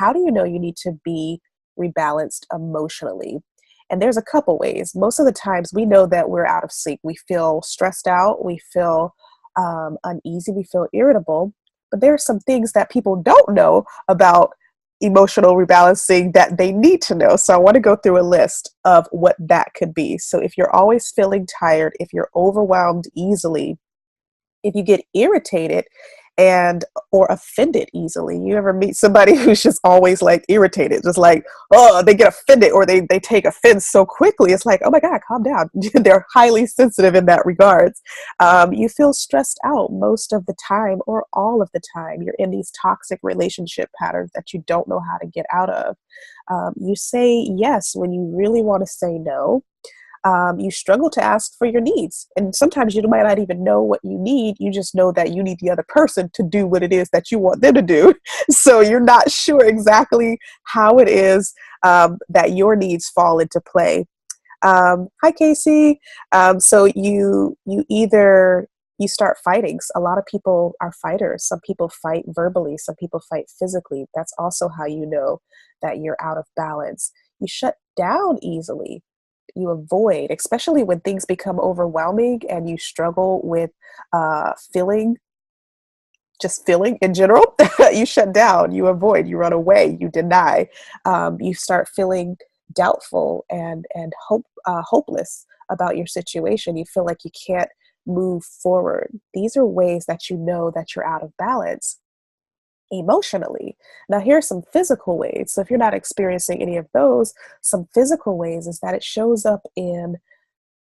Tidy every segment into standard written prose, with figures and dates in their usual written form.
how do you know you need to be rebalanced emotionally? And there's a couple ways. Most of the times we know that we're out of sync. We feel stressed out, we feel uneasy, we feel irritable. But there are some things that people don't know about emotional rebalancing that they need to know. So I want to go through a list of what that could be. So if you're always feeling tired, if you're overwhelmed easily, if you get irritated and or offended easily. You ever meet somebody who's just always like irritated, just like, oh, they get offended or they take offense so quickly. It's like, oh my God, calm down. They're highly sensitive in that regards. You feel stressed out most of the time or all of the time. You're in these toxic relationship patterns that you don't know how to get out of. You say yes when you really want to say no. You struggle to ask for your needs. And sometimes you might not even know what you need. You just know that you need the other person to do what it is that you want them to do. So you're not sure exactly how it is that your needs fall into play. Hi, Casey. So you either you start fighting. A lot of people are fighters. Some people fight verbally. Some people fight physically. That's also how you know that you're out of balance. You shut down easily. You avoid, especially when things become overwhelming and you struggle with feeling, just feeling in general. You shut down, you avoid, you run away, you deny. You start feeling doubtful and hopeless about your situation. You feel like you can't move forward. These are ways that you know that you're out of balance emotionally. Now, here are some physical ways. So, if you're not experiencing any of those, some physical ways is that it shows up in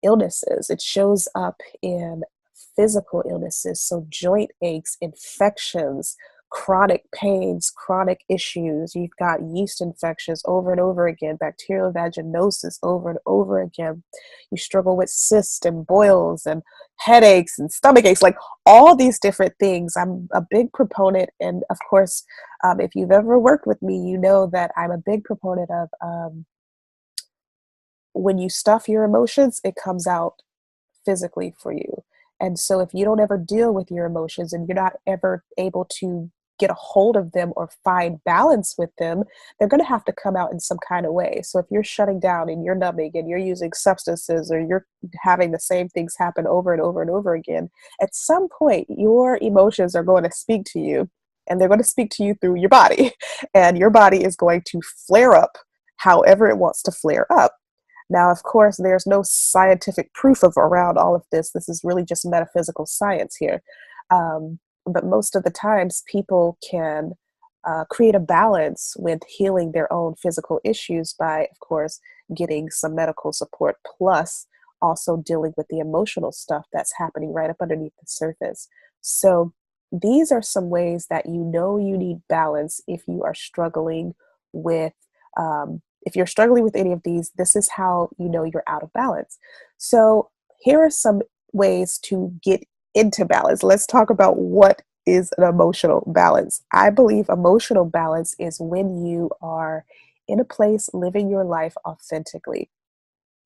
illnesses, it shows up in physical illnesses. So, joint aches, infections, chronic pains, chronic issues. You've got yeast infections over and over again, bacterial vaginosis over and over again. You struggle with cysts and boils and headaches and stomach aches, like all these different things. I'm a big proponent. And of course, if you've ever worked with me, you know that I'm a big proponent of when you stuff your emotions, it comes out physically for you. And so if you don't ever deal with your emotions and you're not ever able to get a hold of them or find balance with them, they're going to have to come out in some kind of way. So if you're shutting down and you're numbing and you're using substances or you're having the same things happen over and over and over again, at some point your emotions are going to speak to you, and they're going to speak to you through your body. And your body is going to flare up however it wants to flare up. Now, of course, there's no scientific proof of around all of this. This is really just metaphysical science here. But most of the times, people can create a balance with healing their own physical issues by, of course, getting some medical support, plus also dealing with the emotional stuff that's happening right up underneath the surface. So these are some ways that you know you need balance if you are struggling with if you're struggling with any of these. This is how you know you're out of balance. So here are some ways to get into balance. Let's talk about what is an emotional balance. I believe emotional balance is when you are in a place living your life authentically.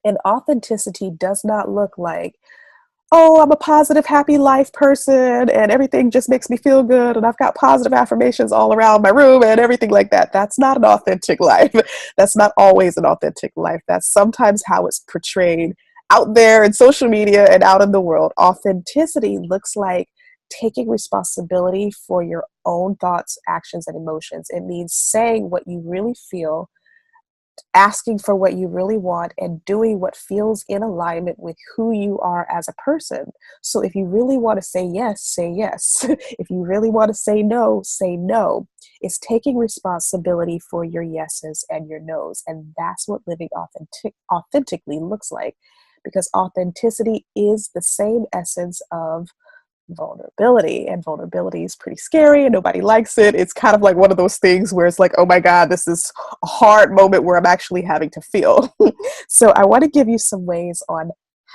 And authenticity does not look like, oh, I'm a positive, happy life person and everything just makes me feel good and I've got positive affirmations all around my room and everything like that. That's not an authentic life. That's not always an authentic life. That's sometimes how it's portrayed out there in social media and out in the world. Authenticity looks like taking responsibility for your own thoughts, actions, and emotions. It means saying what you really feel, asking for what you really want, and doing what feels in alignment with who you are as a person. So if you really want to say yes, say yes. If you really want to say no, say no. It's taking responsibility for your yeses and your nos. And that's what living authentically looks like, because authenticity is the same essence of vulnerability, and vulnerability is pretty scary and nobody likes it. It's kind of like one of those things where it's like, oh my God, this is a hard moment where I'm actually having to feel. So I want to give you some ways on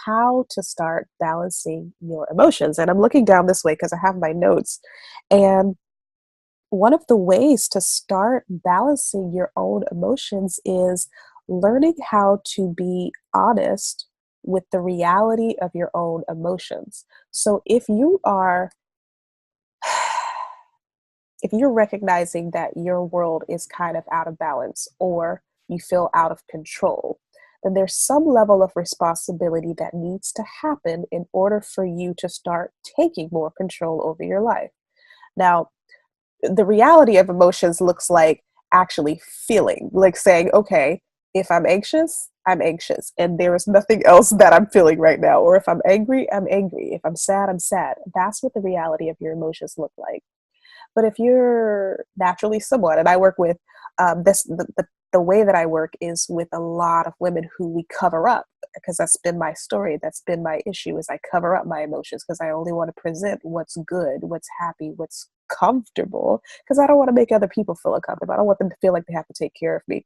how to start balancing your emotions. And I'm looking down this way because I have my notes. And one of the ways to start balancing your own emotions is learning how to be honest with the reality of your own emotions. So if you are if you're recognizing that your world is kind of out of balance or you feel out of control, then there's some level of responsibility that needs to happen in order for you to start taking more control over your life. Now, the reality of emotions looks like actually feeling, like saying, okay, if I'm anxious, I'm anxious, and there is nothing else that I'm feeling right now. Or if I'm angry, I'm angry. If I'm sad, I'm sad. That's what the reality of your emotions look like. But if you're naturally someone, and I work with the way that I work is with a lot of women who we cover up, because that's been my story. That's been my issue, is I cover up my emotions because I only want to present what's good, what's happy, what's comfortable, because I don't want to make other people feel uncomfortable. I don't want them to feel like they have to take care of me.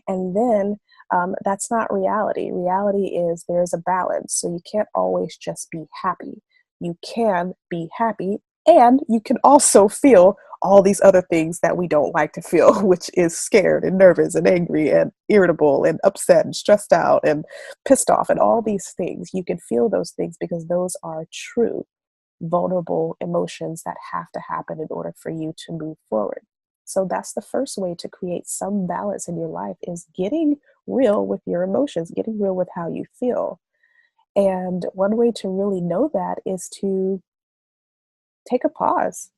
And then that's not reality. Reality is there's a balance. So you can't always just be happy. You can be happy, and you can also feel all these other things that we don't like to feel, which is scared and nervous and angry and irritable and upset and stressed out and pissed off and all these things. You can feel those things because those are true, vulnerable emotions that have to happen in order for you to move forward. So that's the first way to create some balance in your life, is getting real with your emotions, getting real with how you feel. And one way to really know that is to take a pause.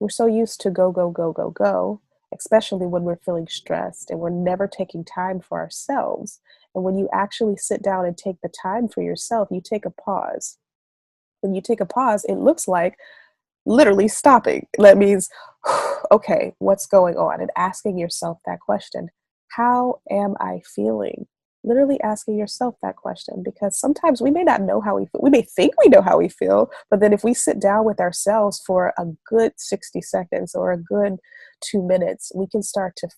We're so used to go, go, go, go, go, especially when we're feeling stressed and we're never taking time for ourselves. And when you actually sit down and take the time for yourself, you take a pause. When you take a pause, it looks like literally stopping. That means, okay, what's going on? And asking yourself that question: how am I feeling? Literally asking yourself that question, because sometimes we may not know how we feel. We may think we know how we feel, but then if we sit down with ourselves for a good 60 seconds or a good 2 minutes, we can start to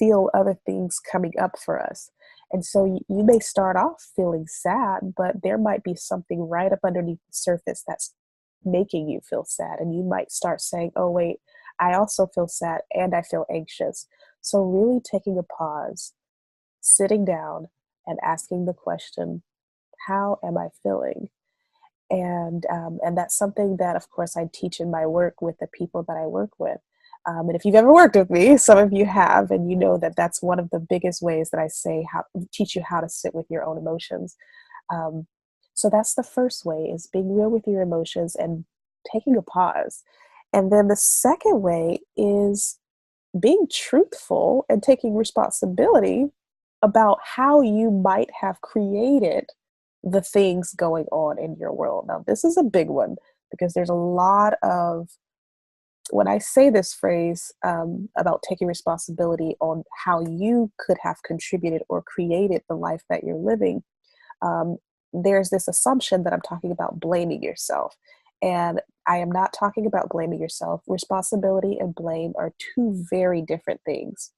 feel other things coming up for us. And so you may start off feeling sad, but there might be something right up underneath the surface that's making you feel sad. And you might start saying, oh, wait, I also feel sad and I feel anxious. So, really taking a pause, sitting down, and asking the question, how am I feeling? And that's something that, of course, I teach in my work with the people that I work with. And if you've ever worked with me, some of you have, and you know that that's one of the biggest ways that I say how teach you how to sit with your own emotions. Um, so that's the first way, is being real with your emotions and taking a pause. And then the second way is being truthful and taking responsibility about how you might have created the things going on in your world. Now, this is a big one, because there's a lot of, when I say this phrase about taking responsibility on how you could have contributed or created the life that you're living, um, there's this assumption that I'm talking about blaming yourself. And I am not talking about blaming yourself. Responsibility and blame are two very different things.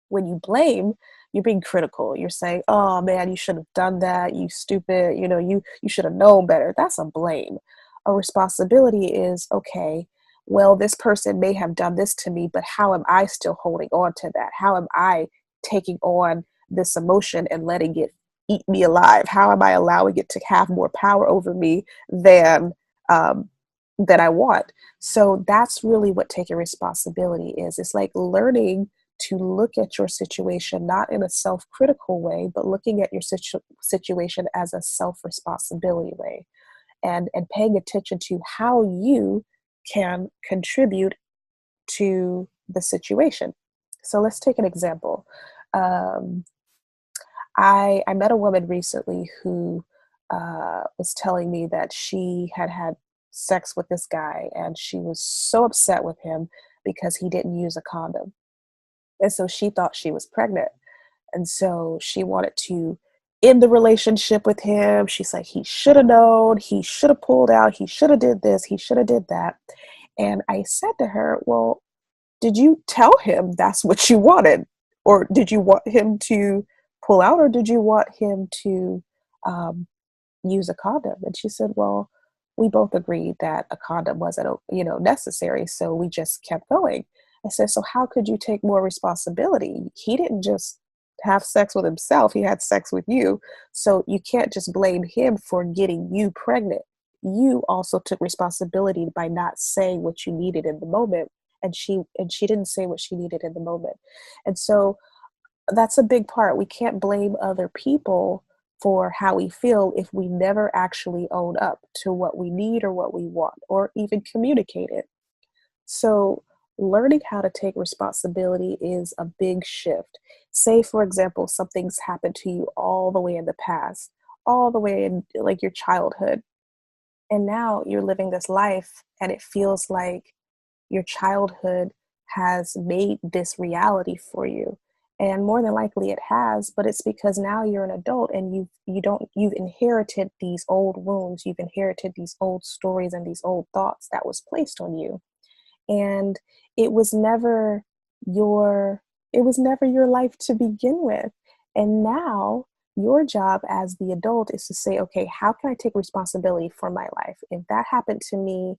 When you blame, you're being critical. You're saying, "Oh man, you should have done that. You stupid. You should have known better." That's a blame. A responsibility is, okay, well, this person may have done this to me, but how am I still holding on to that? How am I taking on this emotion and letting it eat me alive? How am I allowing it to have more power over me um, than I want? So that's really what taking responsibility is. It's like learning to look at your situation not in a self-critical way, but looking at your situation as a self-responsibility way, and paying attention to how you can contribute to the situation. So let's take an example. Um, I met a woman recently who was telling me that she had had sex with this guy, and she was so upset with him because he didn't use a condom. And so she thought she was pregnant. And so she wanted to end the relationship with him. She's like, he should have known, he should have pulled out, he should have did this, he should have did that. And I said to her, well, did you tell him that's what you wanted? Or did you want him to pull out, or did you want him to um, use a condom? And she said, well, we both agreed that a condom wasn't, necessary. So we just kept going. I said, so how could you take more responsibility? He didn't just have sex with himself, he had sex with you. So you can't just blame him for getting you pregnant. You also took responsibility by not saying what you needed in the moment and she didn't say what she needed in the moment. And so that's a big part. We can't blame other people for how we feel if we never actually own up to what we need or what we want or even communicate it. So, learning how to take responsibility is a big shift. Say, for example, something's happened to you all the way in the past, all the way in like your childhood, and now you're living this life, and it feels like your childhood has made this reality for you. And more than likely it has, but it's because now you're an adult and you've inherited these old wounds, you've inherited these old stories and these old thoughts that was placed on you. And it was never your it was never your life to begin with. And now your job as the adult is to say, okay, how can I take responsibility for my life? If that happened to me,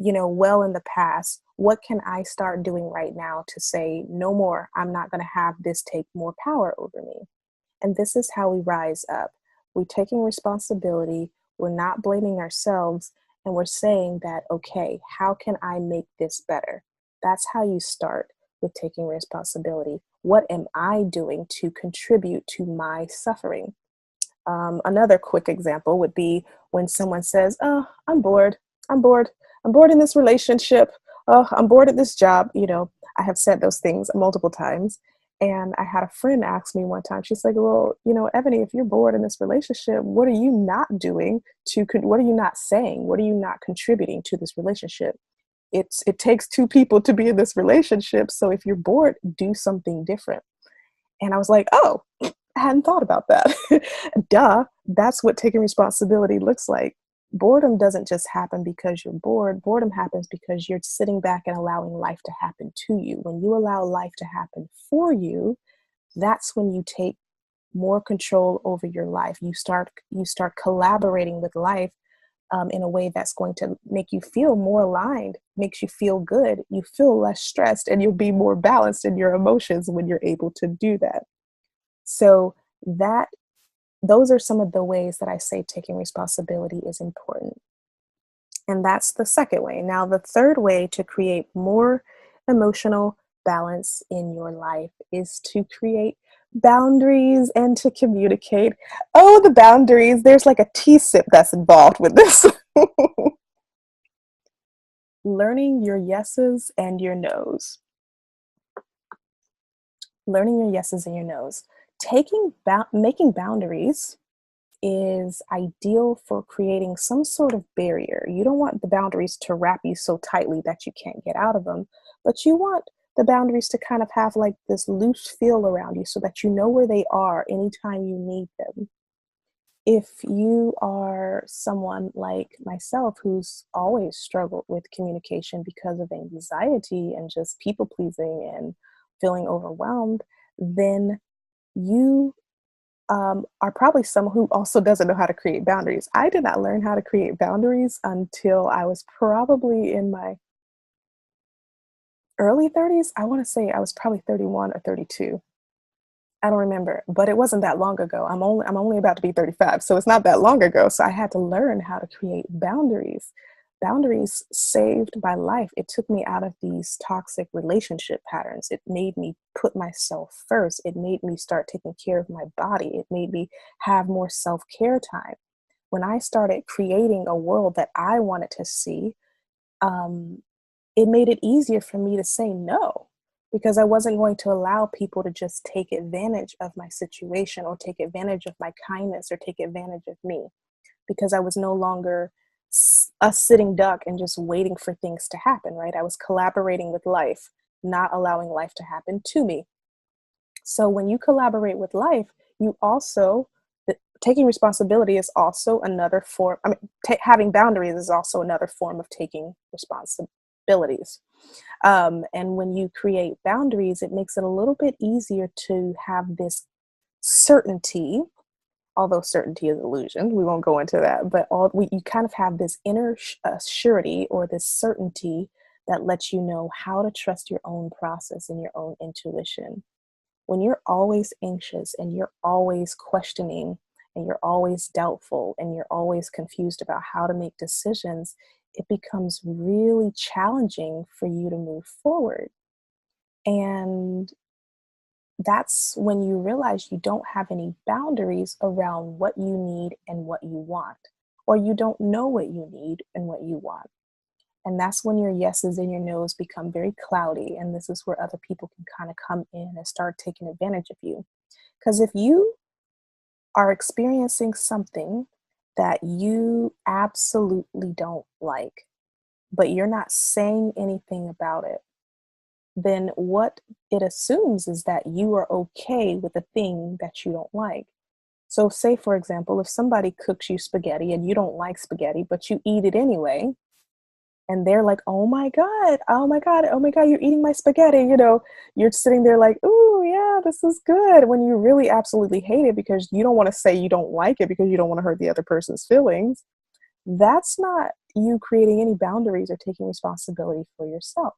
well in the past, what can I start doing right now to say, no more, I'm not going to have this take more power over me? And this is how we rise up. We're taking responsibility, we're not blaming ourselves, and we're saying that, okay, how can I make this better? That's how you start with taking responsibility. What am I doing to contribute to my suffering? Another quick example would be when someone says, "Oh, I'm bored. I'm bored. I'm bored in this relationship. Oh, I'm bored at this job." I have said those things multiple times. And I had a friend ask me one time, she's like, "Well, Ebony, if you're bored in this relationship, what are you not doing what are you not saying? What are you not contributing to this relationship? It takes two people to be in this relationship. So if you're bored, do something different." And I was like, oh, I hadn't thought about that. Duh, that's what taking responsibility looks like. Boredom doesn't just happen because you're bored. Boredom happens because you're sitting back and allowing life to happen to you. When you allow life to happen for you, that's when you take more control over your life. You start collaborating with life in a way that's going to make you feel more aligned, makes you feel good. You feel less stressed, and you'll be more balanced in your emotions when you're able to do that. So that those are some of the ways that I say taking responsibility is important. And that's the second way. Now, the third way to create more emotional balance in your life is to create boundaries and to communicate. Oh, the boundaries. There's like a tea sip that's involved with this. Learning your yeses and your nos. Learning your yeses and your nos. Making boundaries is ideal for creating some sort of barrier. You don't want the boundaries to wrap you so tightly that you can't get out of them, but you want the boundaries to kind of have like this loose feel around you so that you know where they are anytime you need them. If you are someone like myself who's always struggled with communication because of anxiety and just people pleasing and feeling overwhelmed, then you are probably someone who also doesn't know how to create boundaries. I did not learn how to create boundaries until I was probably in my early 30s. I want to say I was probably 31 or 32. I don't remember, but it wasn't that long ago. I'm only about to be 35, so it's not that long ago. So I had to learn how to create boundaries. Boundaries saved my life. It took me out of these toxic relationship patterns. It made me put myself first. It made me start taking care of my body. It made me have more self-care time. When I started creating a world that I wanted to see, um, it made it easier for me to say no because I wasn't going to allow people to just take advantage of my situation or take advantage of my kindness or take advantage of me because I was no longer a sitting duck and just waiting for things to happen, right? I was collaborating with life, not allowing life to happen to me. So when you collaborate with life, you also taking responsibility is also another form. I mean, having boundaries is also another form of taking responsibilities. And when you create boundaries, it makes it a little bit easier to have this certainty, although certainty is illusion. We won't go into that, but you kind of have this inner surety or this certainty that lets you know how to trust your own process and your own intuition. When you're always anxious and you're always questioning and you're always doubtful and you're always confused about how to make decisions, it becomes really challenging for you to move forward. And that's when you realize you don't have any boundaries around what you need and what you want, or you don't know what you need and what you want. And that's when your yeses and your nos become very cloudy. And this is where other people can kind of come in and start taking advantage of you. Because if you are experiencing something that you absolutely don't like, but you're not saying anything about it, then what it assumes is that you are okay with the thing that you don't like. So, say for example, if somebody cooks you spaghetti and you don't like spaghetti, but you eat it anyway, and they're like, "Oh my God, oh my God, oh my God, you're eating my spaghetti." You're sitting there like, "Ooh, yeah, this is good," when you really absolutely hate it because you don't want to say you don't like it because you don't want to hurt the other person's feelings. That's not you creating any boundaries or taking responsibility for yourself.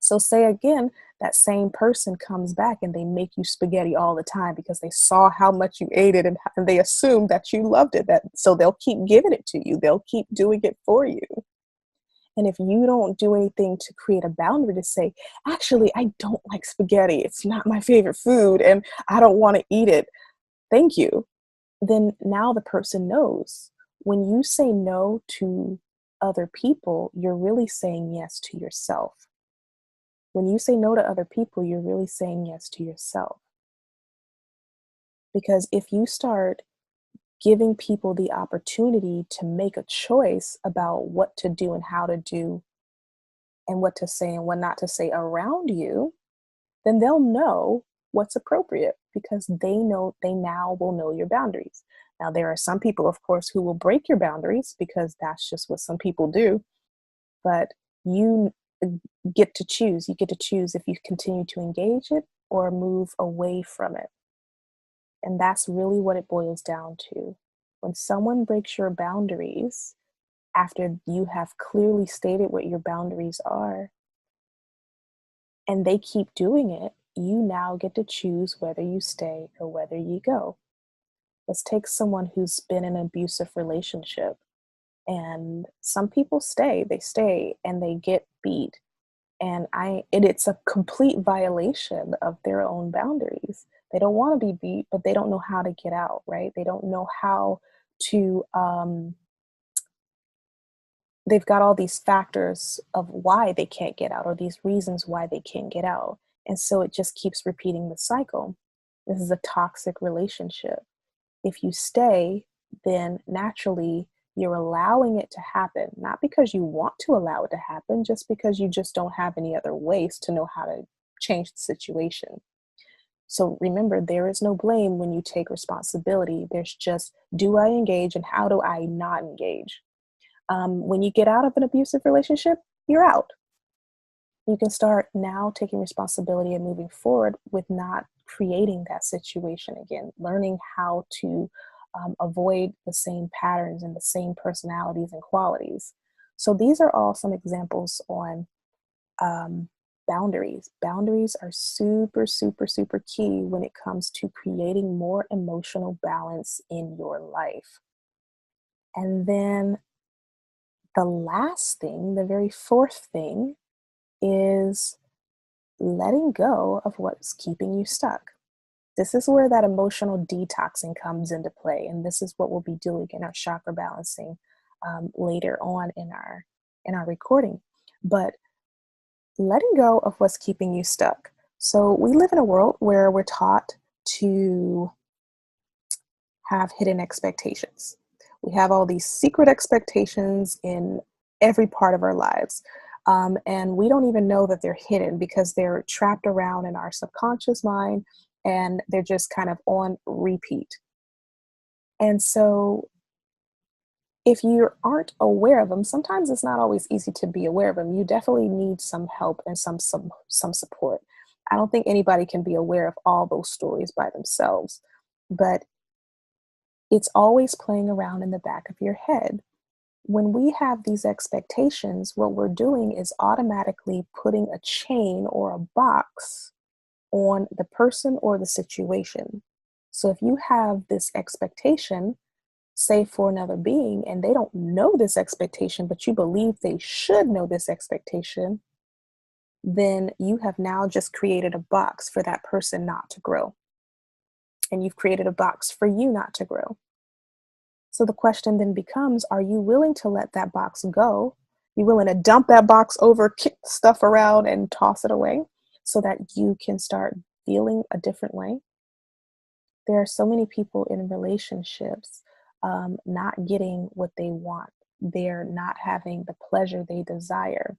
So, say again, that same person comes back and they make you spaghetti all the time because they saw how much you ate it and they assume that you loved it. So they'll keep giving it to you. They'll keep doing it for you. And if you don't do anything to create a boundary to say, actually, I don't like spaghetti. It's not my favorite food and I don't want to eat it. Thank you. Then now the person knows. When you say no to other people, you're really saying yes to yourself. When you say no to other people, you're really saying yes to yourself. Because if you start giving people the opportunity to make a choice about what to do and how to do and what to say and what not to say around you, then they'll know what's appropriate because they now will know your boundaries. Now, there are some people, of course, who will break your boundaries because that's just what some people do, but you get to choose. You get to choose if you continue to engage it or move away from it. And that's really what it boils down to. When someone breaks your boundaries after you have clearly stated what your boundaries are, and they keep doing it, you now get to choose whether you stay or whether you go. Let's take someone who's been in an abusive relationship. And some people stay and they get beat. And it's a complete violation of their own boundaries. They don't want to be beat, but they don't know how to get out, right? They don't know how to they've got all these factors of why they can't get out or these reasons why they can't get out. And so it just keeps repeating the cycle. This is a toxic relationship. If you stay, then naturally you're allowing it to happen, not because you want to allow it to happen, just because you just don't have any other ways to know how to change the situation. So remember, there is no blame when you take responsibility. There's just, do I engage and how do I not engage? When you get out of an abusive relationship, you're out. You can start now taking responsibility and moving forward with not creating that situation again, learning how to avoid the same patterns and the same personalities and qualities. So, these are all some examples on um, boundaries. Boundaries are super, super, super key when it comes to creating more emotional balance in your life. And then the last thing, the very fourth thing, is letting go of what's keeping you stuck. This is where that emotional detoxing comes into play, and this is what we'll be doing in our chakra balancing later on in our recording. But letting go of what's keeping you stuck. So we live in a world where we're taught to have hidden expectations. We have all these secret expectations in every part of our lives. And we don't even know that they're hidden because they're trapped around in our subconscious mind and they're just kind of on repeat. And so if you aren't aware of them, sometimes it's not always easy to be aware of them. You definitely need some help and some support. I don't think anybody can be aware of all those stories by themselves, but it's always playing around in the back of your head. When we have these expectations, what we're doing is automatically putting a chain or a box on the person or the situation. So if you have this expectation say for another being, and they don't know this expectation, but you believe they should know this expectation, then you have now just created a box for that person not to grow. And you've created a box for you not to grow. So the question then becomes, are you willing to let that box go? You willing to dump that box over, kick stuff around, and toss it away so that you can start feeling a different way? There are so many people in relationships not getting what they want. They're not having the pleasure they desire.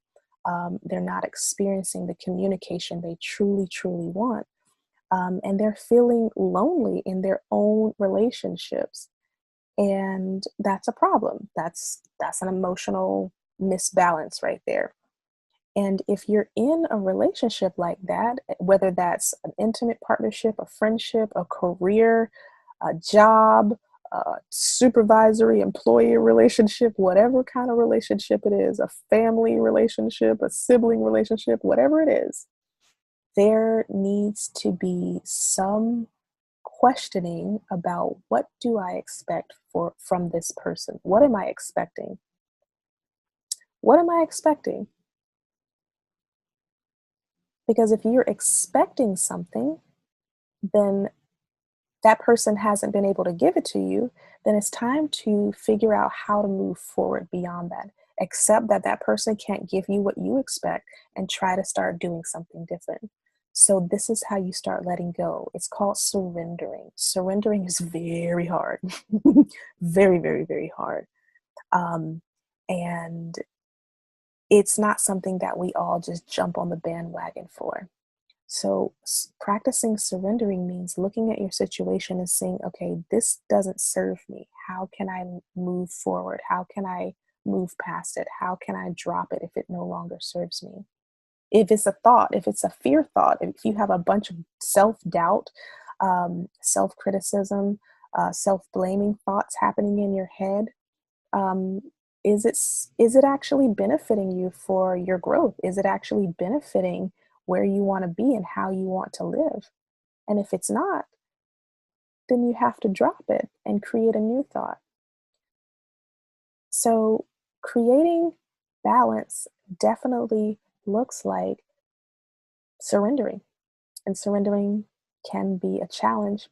They're not experiencing the communication they truly, truly want. And they're feeling lonely in their own relationships. And that's a problem. That's an emotional misbalance right there. And if you're in a relationship like that, whether that's an intimate partnership, a friendship, a career, a job, a supervisory employee relationship, whatever kind of relationship it is, a family relationship, a sibling relationship, whatever it is, there needs to be some questioning about, what do I expect from this person? What am I expecting? What am I expecting? Because if you're expecting something, then that person hasn't been able to give it to you, then it's time to figure out how to move forward beyond that. Accept that that person can't give you what you expect and try to start doing something different. So, this is how you start letting go. It's called surrendering. Surrendering is very hard, very, very, very hard. Um, and it's not something that we all just jump on the bandwagon for. So, practicing surrendering means looking at your situation and saying, okay, this doesn't serve me. How can I move forward? How can I move past it? How can I drop it if it no longer serves me? If it's a thought, if it's a fear thought, if you have a bunch of self doubt, self criticism, self blaming thoughts happening in your head, um, is it actually benefiting you for your growth? Is it actually benefiting where you want to be and how you want to live? And if it's not, then you have to drop it and create a new thought. So creating balance definitely looks like surrendering, and surrendering can be a challenge,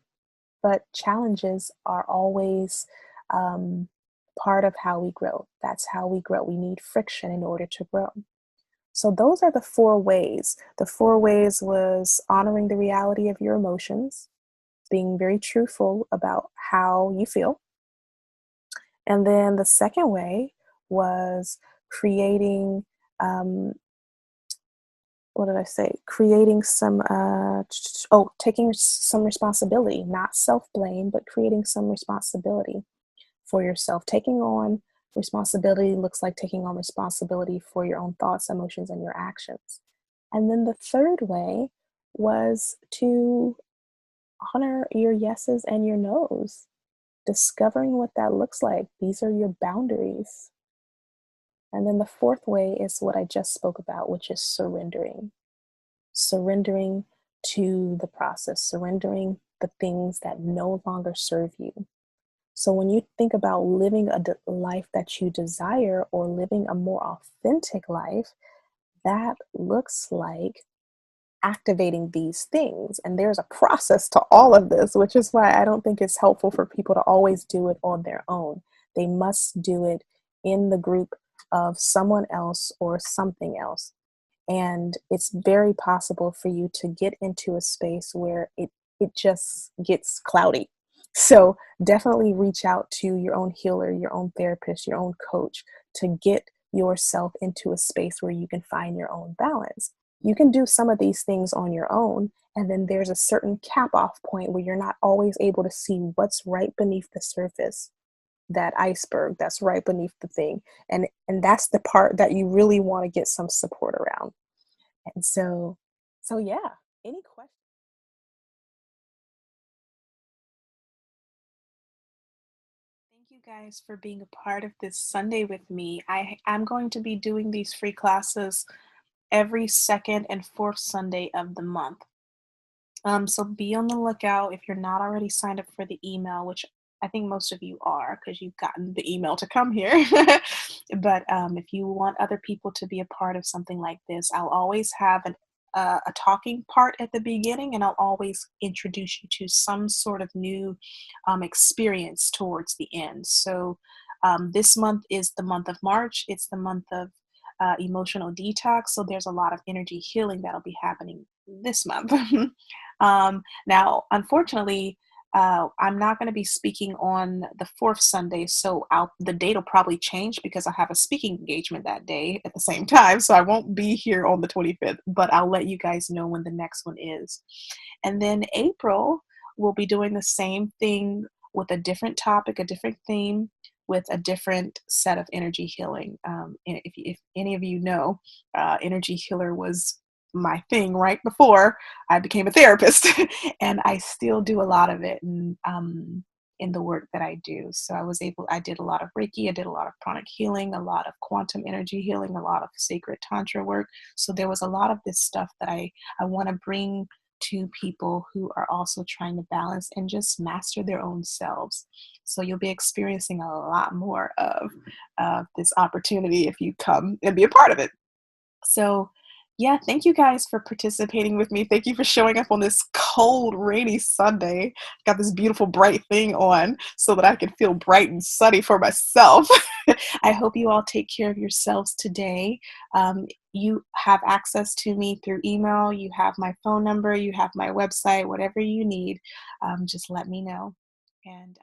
but challenges are always um, part of how we grow. That's how we grow. We need friction in order to grow. So those are the four ways. The four ways was honoring the reality of your emotions, being very truthful about how you feel. And then the second way was creating, um, what did I say? Creating some, taking some responsibility, not self blame, but creating some responsibility for yourself. Taking on responsibility looks like taking on responsibility for your own thoughts, emotions, and your actions. And then the third way was to honor your yeses and your nos, discovering what that looks like. These are your boundaries. And then the fourth way is what I just spoke about, which is surrendering. Surrendering to the process, surrendering the things that no longer serve you. So when you think about living a life that you desire or living a more authentic life, that looks like activating these things. And there's a process to all of this, which is why I don't think it's helpful for people to always do it on their own. They must do it in the group of someone else or something else. And it's very possible for you to get into a space where it just gets cloudy. So definitely reach out to your own healer, your own therapist, your own coach to get yourself into a space where you can find your own balance. You can do some of these things on your own, and then there's a certain cap off point where you're not always able to see what's right beneath the surface, that iceberg that's right beneath the thing. And that's the part that you really want to get some support around. And so yeah, any questions? Thank you guys for being a part of this Sunday with me. I'm going to be doing these free classes every second and fourth Sunday of the month. So be on the lookout if you're not already signed up for the email, which I think most of you are because you've gotten the email to come here. But if you want other people to be a part of something like this, I'll always have a talking part at the beginning, and I'll always introduce you to some sort of new experience towards the end. So this month is the month of March. It's the month of emotional detox. So there's a lot of energy healing that'll be happening this month. Now, unfortunately, I'm not going to be speaking on the fourth Sunday, so the date will probably change because I have a speaking engagement that day at the same time. So I won't be here on the 25th, but I'll let you guys know when the next one is. And then April, we'll be doing the same thing with a different topic, a different theme, with a different set of energy healing. And if any of you know, energy healer was my thing right before I became a therapist, and I still do a lot of it in the work that I do. So I did a lot of Reiki, I did a lot of pranic healing, a lot of quantum energy healing, a lot of sacred tantra work. So there was a lot of this stuff that I want to bring to people who are also trying to balance and just master their own selves. So you'll be experiencing a lot more of this opportunity if you come and be a part of it. So, yeah, thank you guys for participating with me. Thank you for showing up on this cold, rainy Sunday. Got this beautiful, bright thing on so that I can feel bright and sunny for myself. I hope you all take care of yourselves today. You have access to me through email. You have my phone number. You have my website. Whatever you need, just let me know. And